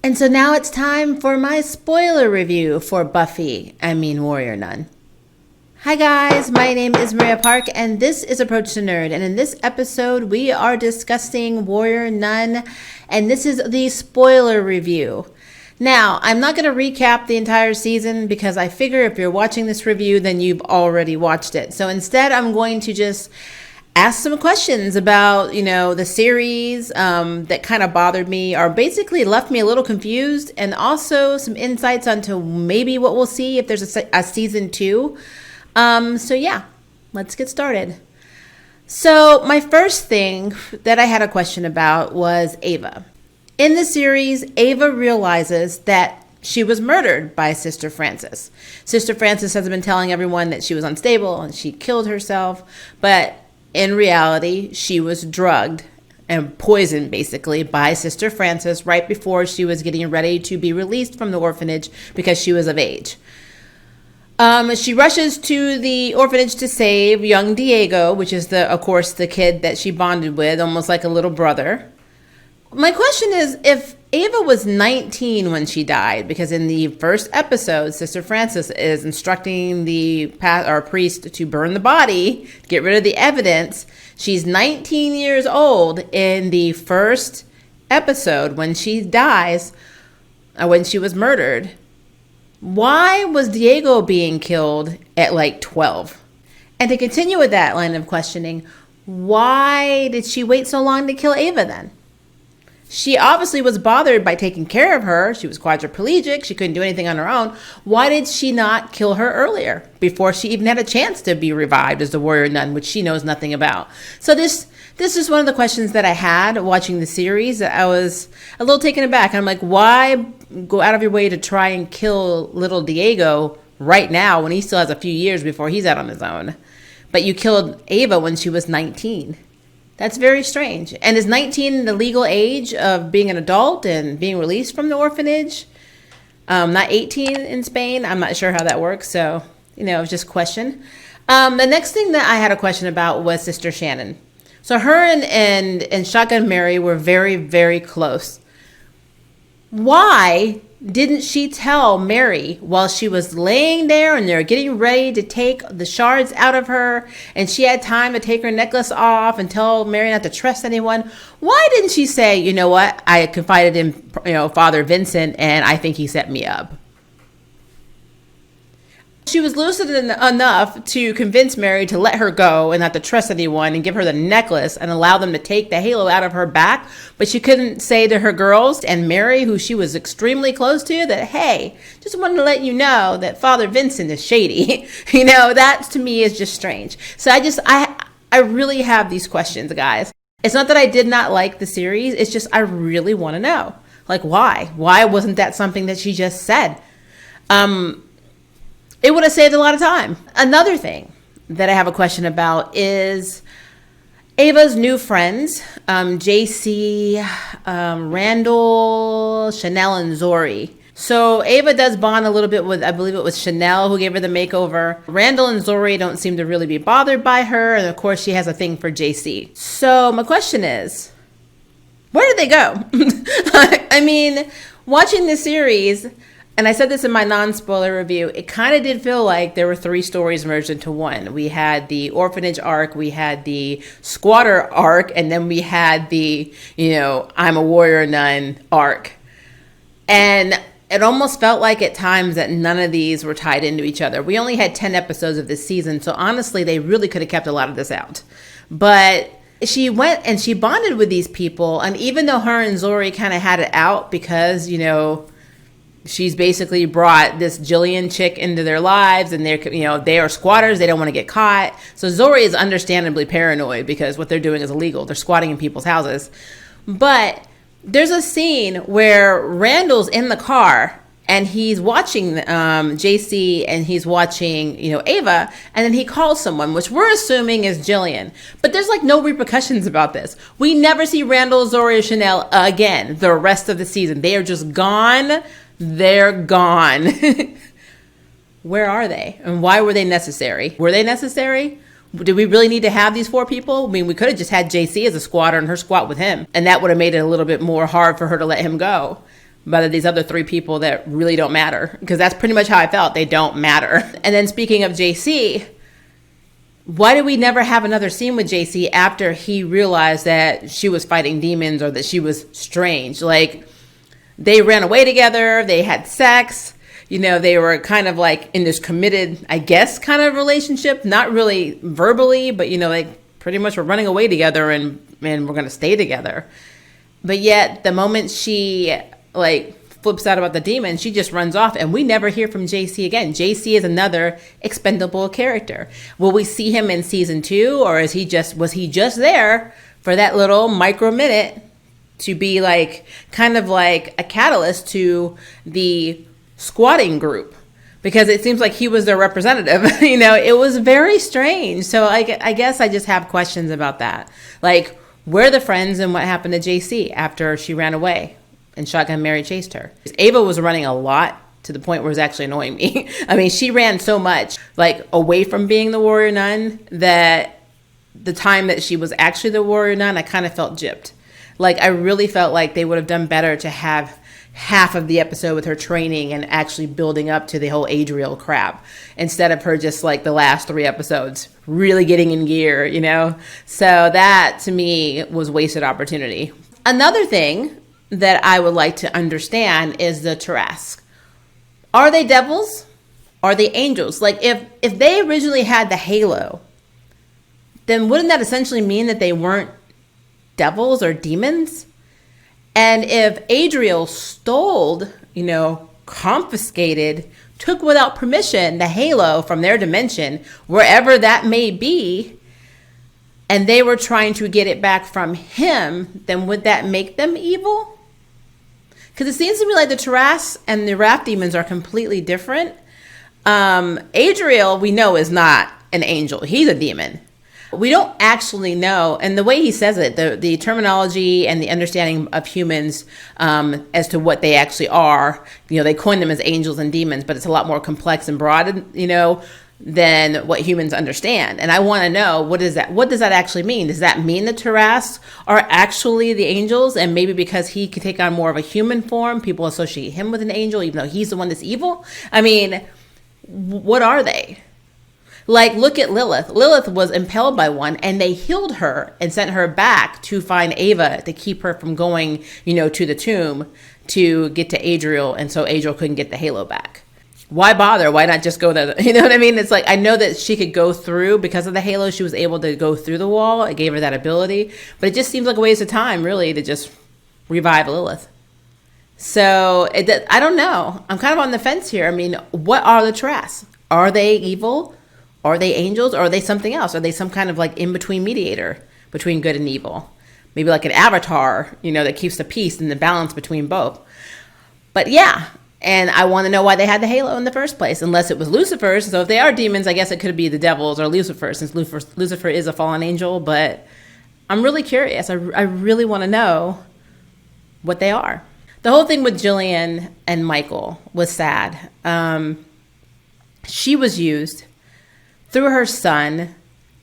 And so now it's time for my spoiler review for Warrior Nun. Hi guys, my name is Maria Park and this is Approach to Nerd. And in this episode, we are discussing Warrior Nun, and this is the spoiler review. Now, I'm not going to recap the entire season because I figure if you're watching this review, then you've already watched it. So instead, I'm going to just ask some questions about, the series that kind of bothered me or basically left me a little confused, and also some insights onto maybe what we'll see if there's a season 2. So yeah, let's get started. So my first thing that I had a question about was Ava. In the series, Ava realizes that she was murdered by Sister Frances. Sister Frances has been telling everyone that she was unstable and she killed herself, but in reality, she was drugged and poisoned, basically, by Sister Frances right before she was getting ready to be released from the orphanage because she was of age. She rushes to the orphanage to save young Diego, which is, of course, the kid that she bonded with, almost like a little brother. My question is, if Ava was 19 when she died, because in the first episode, Sister Frances is instructing the priest to burn the body, get rid of the evidence. She's 19 years old in the first episode when she dies, when she was murdered. Why was Diego being killed at like 12? And to continue with that line of questioning, why did she wait so long to kill Ava then? She obviously was bothered by taking care of her. She was quadriplegic. She couldn't do anything on her own. Why did she not kill her earlier, before she even had a chance to be revived as the warrior nun, which she knows nothing about? So this is one of the questions that I had watching the series. I was a little taken aback. I'm like, why go out of your way to try and kill little Diego right now when he still has a few years before he's out on his own? But you killed Ava when she was 19. That's very strange. And is 19 the legal age of being an adult and being released from the orphanage? Not 18 in Spain. I'm not sure how that works. So, it was just a question. The next thing that I had a question about was Sister Shannon. So her and Shotgun Mary were very, very close. Why didn't she tell Mary while she was laying there and they were getting ready to take the shards out of her, and she had time to take her necklace off and tell Mary not to trust anyone? Why didn't she say, you know what, I confided in Father Vincent and I think he set me up? She was lucid enough to convince Mary to let her go and not to trust anyone and give her the necklace and allow them to take the halo out of her back. But she couldn't say to her girls and Mary, who she was extremely close to, that, hey, just wanted to let you know that Father Vincent is shady. That to me is just strange. So I really have these questions, guys. It's not that I did not like the series. It's just I really want to know. Like, why? Why wasn't that something that she just said? It would have saved a lot of time. Another thing that I have a question about is Ava's new friends, JC, Randall, Chanel, and Zori. So Ava does bond a little bit with, I believe it was Chanel who gave her the makeover. Randall and Zori don't seem to really be bothered by her. And of course, she has a thing for JC. So my question is, where did they go? I mean, watching this series, and I said this in my non-spoiler review, it kind of did feel like there were 3 stories merged into one. We had the orphanage arc, we had the squatter arc, and then we had the, I'm a warrior nun arc. And it almost felt like at times that none of these were tied into each other. We only had 10 episodes of this season, so honestly, they really could have kept a lot of this out. But she went and she bonded with these people, and even though her and Zori kind of had it out because, she's basically brought this Jillian chick into their lives, and they are squatters. They don't want to get caught. So Zori is understandably paranoid because what they're doing is illegal. They're squatting in people's houses. But there's a scene where Randall's in the car and he's watching JC and he's watching, Ava, and then he calls someone, which we're assuming is Jillian. But there's no repercussions about this. We never see Randall, Zori, or Chanel again the rest of the season. They are just gone. They're gone. Where are they? And why were they necessary? Were they necessary? Did we really need to have these 4 people? I mean, we could have just had JC as a squatter and her squat with him, and that would have made it a little bit more hard for her to let him go. But these other three people that really don't matter, because that's pretty much how I felt. They don't matter. And then speaking of JC, why did we never have another scene with JC after he realized that she was fighting demons or that she was strange? Like, they ran away together, they had sex, you know, they were kind of like in this committed, I guess, kind of relationship, not really verbally, but, you know, like pretty much were running away together and we're going to stay together. But yet the moment she like flips out about the demon, she just runs off and we never hear from JC again. JC is another expendable character. Will we see him in season 2, or was he just there for that little micro minute to be like kind of like a catalyst to the squatting group? Because it seems like he was their representative. You know, it was very strange. So I guess I just have questions about that. Like, where are the friends and what happened to JC after she ran away and Shotgun Mary chased her? Ava was running a lot to the point where it was actually annoying me. I mean, she ran so much like away from being the warrior nun that the time that she was actually the warrior nun, I kind of felt gypped. Like, I really felt like they would have done better to have half of the episode with her training and actually building up to the whole Adriel crap, instead of her just like the last 3 episodes really getting in gear, you know? So that to me was wasted opportunity. Another thing that I would like to understand is the Tarrasque. Are they devils? Are they angels? Like, if they originally had the halo, then wouldn't that essentially mean that they weren't devils or demons? And if Adriel stole, you know, confiscated, took without permission the halo from their dimension, wherever that may be, and they were trying to get it back from him, then would that make them evil? Because it seems to me like the Tarrasque and the Wrath demons are completely different. Adriel, we know, is not an angel. He's a demon. We don't actually know, and the way he says it, the terminology and the understanding of humans as to what they actually are, you know, they coin them as angels and demons, but it's a lot more complex and broad, you know, than what humans understand. And I want to know, what does that actually mean? Does that mean the Tarrasque are actually the angels, and maybe because he could take on more of a human form, people associate him with an angel, even though he's the one that's evil? I mean, what are they? Like, look at Lilith. Lilith was impaled by one, and they healed her and sent her back to find Ava to keep her from going, you know, to the tomb to get to Adriel, and so Adriel couldn't get the halo back. Why bother? Why not just go there? You know what I mean? It's like, I know that she could go through, because of the halo, she was able to go through the wall. It gave her that ability, but it just seems like a waste of time, really, to just revive Lilith. So I don't know. I'm kind of on the fence here. I mean, what are the Tarrasque? Are they evil? Are they angels, or are they something else? Are they some kind of like in-between mediator between good and evil? Maybe like an avatar, you know, that keeps the peace and the balance between both. But yeah, and I want to know why they had the halo in the first place, unless it was Lucifer's. So if they are demons, I guess it could be the devils or Lucifer, since Lucifer is a fallen angel. But I'm really curious. I really want to know what they are. The whole thing with Jillian and Michael was sad. She was used through her son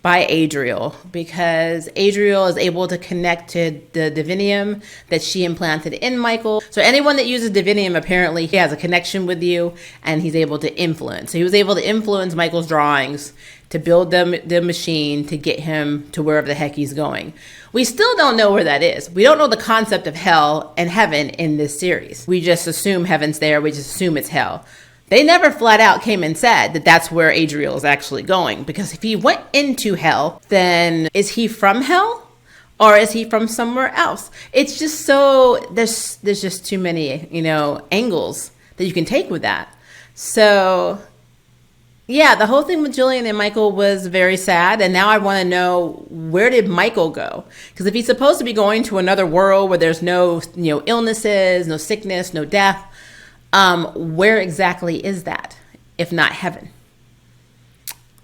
by Adriel, because Adriel is able to connect to the divinium that she implanted in Michael. So anyone that uses divinium, apparently he has a connection with you, and he's able to influence. So he was able to influence Michael's drawings to build the machine to get him to wherever the heck he's going. We still don't know where that is. We don't know the concept of hell and heaven in this series. We just assume heaven's there. We just assume it's hell. They never flat out came and said that that's where Adriel is actually going, because if he went into hell, then is he from hell, or is he from somewhere else? It's just so, there's just too many, you know, angles that you can take with that. So yeah, the whole thing with Jillian and Michael was very sad, and now I want to know, where did Michael go? Because if he's supposed to be going to another world where there's no, you know, illnesses, no sickness, no death, where exactly is that, if not heaven?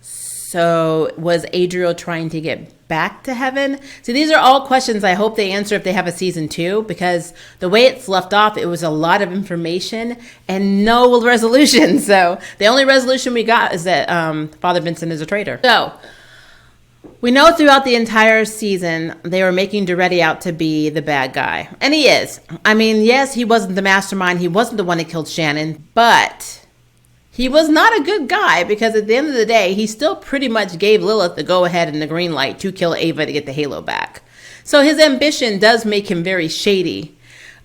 So was Adriel trying to get back to heaven? So these are all questions I hope they answer if they have a season 2, because the way it's left off, it was a lot of information and no resolution. So the only resolution we got is that Father Vincent is a traitor. So We know throughout the entire season, they were making Duretti out to be the bad guy. And he is. I mean, yes, he wasn't the mastermind. He wasn't the one that killed Shannon. But he was not a good guy because at the end of the day, he still pretty much gave Lilith the go-ahead and the green light to kill Ava to get the Halo back. So his ambition does make him very shady.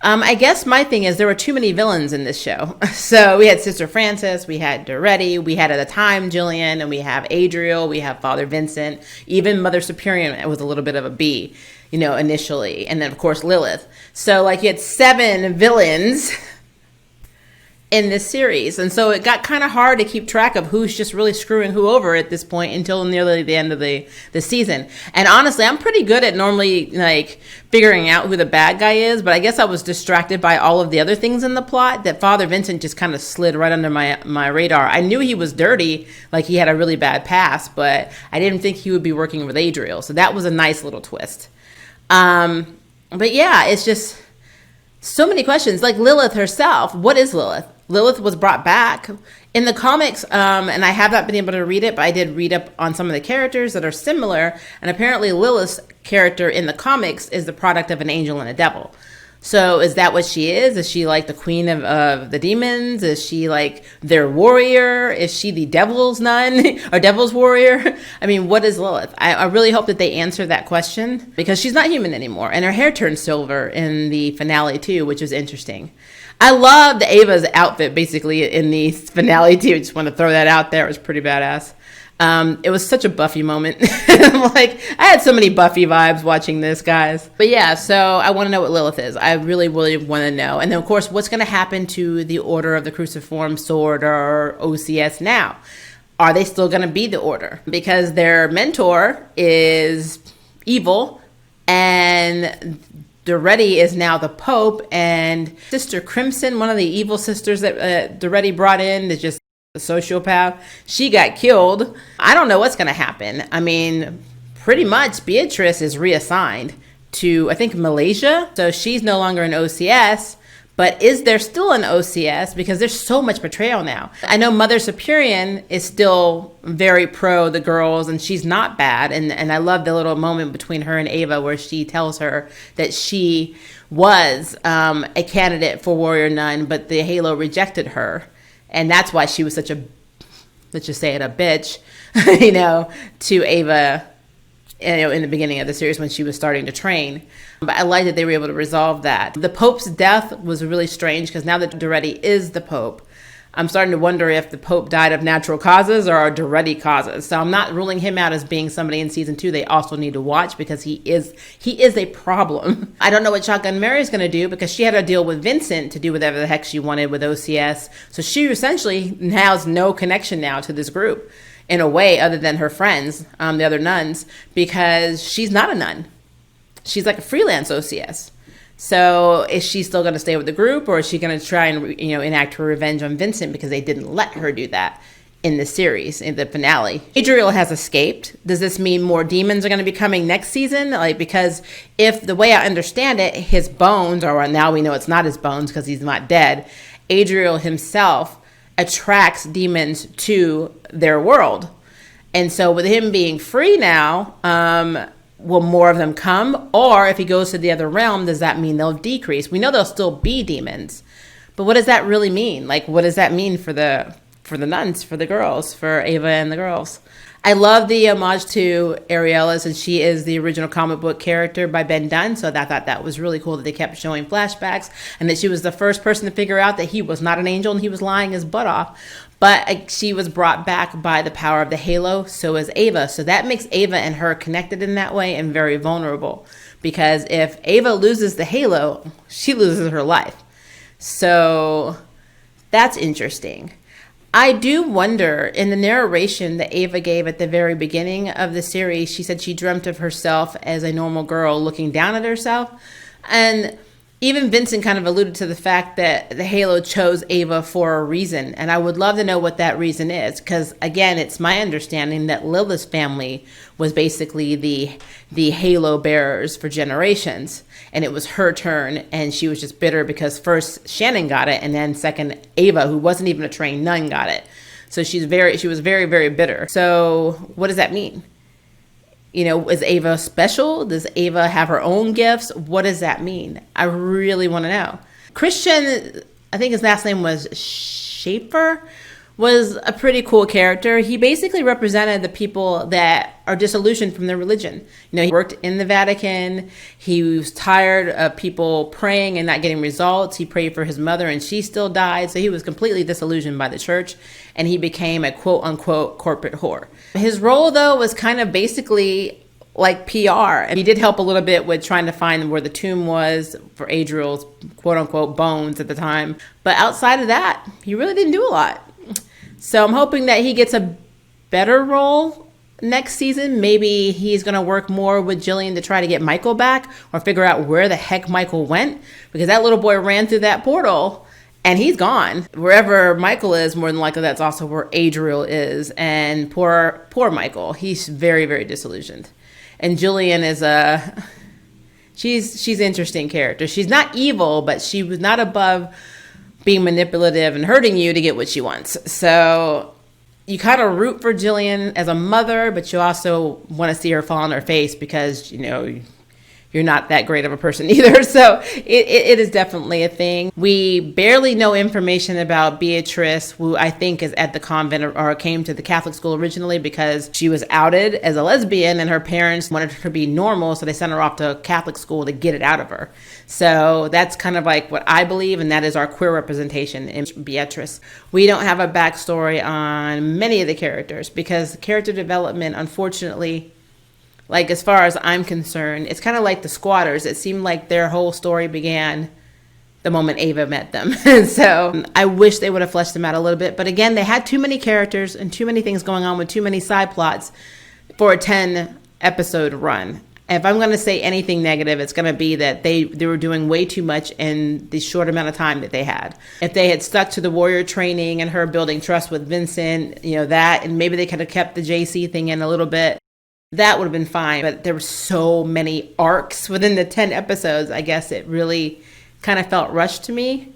I guess my thing is there were too many villains in this show. So we had Sister Frances, we had Duretti, we had at the time Jillian, and we have Adriel, we have Father Vincent, even Mother Superior was a little bit of a B, initially. And then, of course, Lilith. So, you had 7 villains in this series. And so it got kind of hard to keep track of who's just really screwing who over at this point until nearly the end of the season. And honestly, I'm pretty good at normally figuring out who the bad guy is, but I guess I was distracted by all of the other things in the plot that Father Vincent just kind of slid right under my radar. I knew he was dirty, he had a really bad past, but I didn't think he would be working with Adriel. So that was a nice little twist. But yeah, it's just so many questions. Lilith herself, what is Lilith? Lilith was brought back in the comics, and I have not been able to read it, but I did read up on some of the characters that are similar, and apparently Lilith's character in the comics is the product of an angel and a devil. So is that what she is? Is she the queen of the demons? Is she their warrior? Is she the devil's nun or devil's warrior? I mean, what is Lilith? I really hope that they answer that question because she's not human anymore. And her hair turned silver in the finale too, which was interesting. I loved Ava's outfit basically in the finale too. I just want to throw that out there. It was pretty badass. It was such a Buffy moment. I had so many Buffy vibes watching this, guys. But yeah, so I want to know what Lilith is. I really, really want to know. And then, of course, what's going to happen to the Order of the Cruciform Sword or OCS now? Are they still going to be the Order? Because their mentor is evil, and Duretti is now the Pope, and Sister Crimson, one of the evil sisters that Duretti brought in, is just a sociopath. She got killed. I don't know what's going to happen. I mean, pretty much Beatrice is reassigned to, I think, Malaysia. So she's no longer an OCS. But is there still an OCS? Because there's so much betrayal now. I know Mother Superior is still very pro the girls, and she's not bad. And I love the little moment between her and Ava where she tells her that she was a candidate for Warrior Nun, but the Halo rejected her. And that's why she was such a, let's just say it, a bitch, to Ava, in the beginning of the series when she was starting to train. But I like that they were able to resolve that. The Pope's death was really strange because now that Duretti is the Pope, I'm starting to wonder if the Pope died of natural causes or Duretti causes. So I'm not ruling him out as being somebody in season 2 they also need to watch because he is a problem. I don't know what Shotgun Mary is going to do because she had a deal with Vincent to do whatever the heck she wanted with OCS. So she essentially has no connection now to this group in a way other than her friends, the other nuns, because she's not a nun. She's like a freelance OCS. So is she still going to stay with the group, or is she going to try and enact her revenge on Vincent because they didn't let her do that in the series, in the finale? Adriel has escaped. Does this mean more demons are going to be coming next season? Because if the way I understand it, his bones, or now we know it's not his bones because he's not dead, Adriel himself attracts demons to their world. And so with him being free now, will more of them come? Or if he goes to the other realm, does that mean they'll decrease? We know there'll still be demons, but what does that really mean? What does that mean for the nuns, for the girls, for Ava and the girls? I love the homage to Ariella, since she is the original comic book character by Ben Dunn. So I thought that was really cool that they kept showing flashbacks and that she was the first person to figure out that he was not an angel and he was lying his butt off. But she was brought back by the power of the Halo. So is Ava. So that makes Ava and her connected in that way and very vulnerable. Because if Ava loses the Halo, she loses her life. So that's interesting. I do wonder, in the narration that Ava gave at the very beginning of the series, she said she dreamt of herself as a normal girl looking down at herself. And even Vincent kind of alluded to the fact that the Halo chose Ava for a reason. And I would love to know what that reason is. Because, again, it's my understanding that Lilith's family was basically the Halo bearers for generations. And it was her turn. And she was just bitter because first Shannon got it. And then second, Ava, who wasn't even a trained nun, got it. So she was very, very bitter. So what does that mean? You know, is Ava special? Does Ava have her own gifts? What does that mean? I really want to know. Christian, I think his last name was Schaefer, was a pretty cool character. He basically represented the people that are disillusioned from their religion. You know, he worked in the Vatican. He was tired of people praying and not getting results. He prayed for his mother and she still died. So he was completely disillusioned by the church and he became a quote unquote corporate whore. His role though was kind of basically like PR. And he did help a little bit with trying to find where the tomb was for Adriel's quote unquote bones at the time. But outside of that, he really didn't do a lot. So I'm hoping that he gets a better role next season. Maybe he's going to work more with Jillian to try to get Michael back or figure out where the heck Michael went, because that little boy ran through that portal and he's gone. Wherever Michael is, more than likely that's also where Adriel is. And poor Michael, he's very, very disillusioned. And Jillian is she's an interesting character. She's not evil, but she was not above being manipulative and hurting you to get what she wants. So you kind of root for Jillian as a mother, but you also want to see her fall on her face because, you know, you're not that great of a person either. So it is definitely a thing. We barely know information about Beatrice, who I think is at the convent or came to the Catholic school originally because she was outed as a lesbian and her parents wanted her to be normal. So they sent her off to Catholic school to get it out of her. So that's kind of like what I believe. And that is our queer representation in Beatrice. We don't have a backstory on many of the characters because character development, unfortunately, like as far as I'm concerned, it's kind of like the Squatters. It seemed like their whole story began the moment Ava met them. So I wish they would have fleshed them out a little bit. But again, they had too many characters and too many things going on with too many side plots for a 10 episode run. If I'm going to say anything negative, it's going to be that they were doing way too much in the short amount of time that they had. If they had stuck to the warrior training and her building trust with Vincent, you know, that, and maybe they could have kept the JC thing in a little bit, that would have been fine. But there were so many arcs within the 10 episodes. I guess it really kind of felt rushed to me.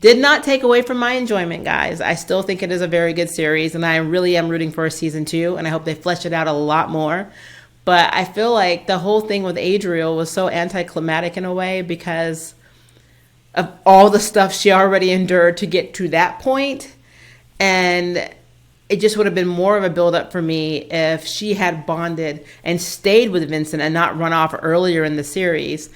Did not take away from my enjoyment, guys. I still think it is a very good series, and I really am rooting for a season 2, and I hope they flesh it out a lot more. But I feel like the whole thing with Adriel was so anticlimactic in a way because of all the stuff she already endured to get to that point. And it just would have been more of a build-up for me if she had bonded and stayed with Vincent and not run off earlier in the series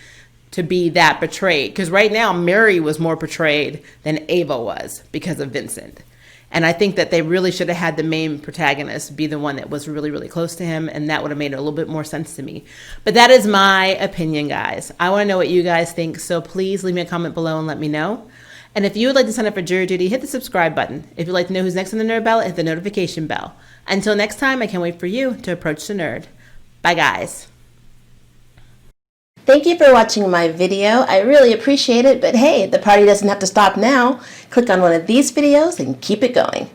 to be that betrayed. Because right now, Mary was more betrayed than Ava was because of Vincent. And I think that they really should have had the main protagonist be the one that was really, really close to him. And that would have made it a little bit more sense to me. But that is my opinion, guys. I want to know what you guys think. So please leave me a comment below and let me know. And if you would like to sign up for jury duty, hit the subscribe button. If you'd like to know who's next on the Nerd Ballot, hit the notification bell. Until next time, I can't wait for you to approach the nerd. Bye, guys. Thank you for watching my video. I really appreciate it, but hey, the party doesn't have to stop now. Click on one of these videos and keep it going.